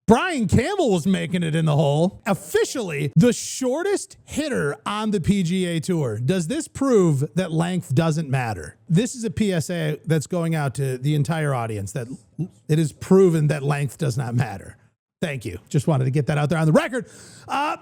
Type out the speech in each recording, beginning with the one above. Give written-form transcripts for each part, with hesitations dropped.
Brian Campbell was making it in the hole. Officially, the shortest hitter on the PGA Tour. Does this prove that length doesn't matter? This is a PSA that's going out to the entire audience, that it is proven that length does not matter. Thank you. Just wanted to get that out there on the record.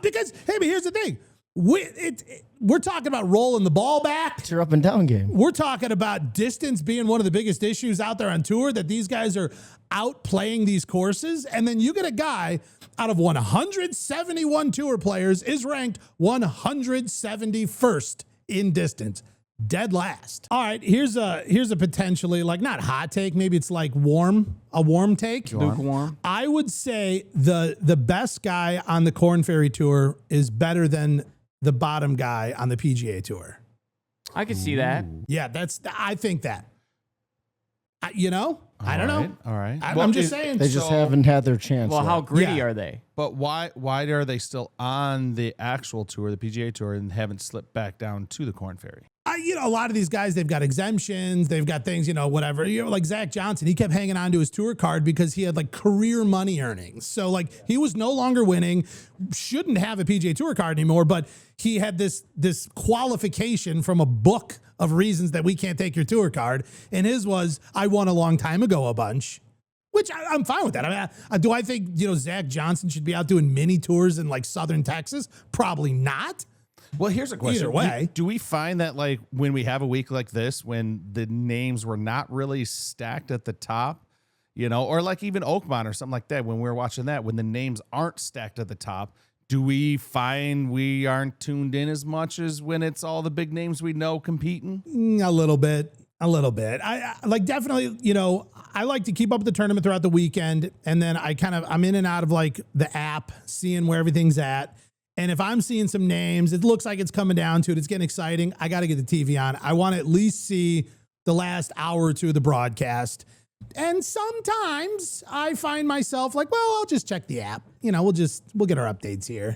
Because, hey, but here's the thing. We're talking about rolling the ball back. It's your up and down game. We're talking about distance being one of the biggest issues out there on tour, that these guys are outplaying these courses. And then you get a guy out of 171 tour players is ranked 171st in distance. Dead last. All right, here's a potentially, like, not hot take, maybe it's like a warm take. Lukewarm. I would say the best guy on the Korn Ferry Tour is better than the bottom guy on the PGA Tour. I can see that. Yeah, I think that. I don't know. All right. I'm just saying. They just haven't had their chance. Well, yet. how gritty are they? But why are they still on the actual tour, the PGA Tour, and haven't slipped back down to the Korn Ferry? A lot of these guys, they've got exemptions, they've got things, whatever. Like Zach Johnson, he kept hanging on to his tour card because he had like career money earnings. So like he was no longer winning, shouldn't have a PGA Tour card anymore, but he had this qualification from a book of reasons that we can't take your tour card. And his was, I won a long time ago a bunch. Which I'm fine with that. I mean, do I think, Zach Johnson should be out doing mini tours in like Southern Texas? Probably not. Well, here's a question. Either way. Do we find that, like, when we have a week like this, when the names were not really stacked at the top, or like even Oakmont or something like that, when we were watching that, when the names aren't stacked at the top, do we find we aren't tuned in as much as when it's all the big names we know competing? A little bit. I like, definitely, I like to keep up with the tournament throughout the weekend. And then I'm in and out of like the app, seeing where everything's at. And if I'm seeing some names, it looks like it's coming down to it, it's getting exciting, I got to get the TV on. I want to at least see the last hour or two of the broadcast. And sometimes I find myself like, well, I'll just check the app. We'll get our updates here.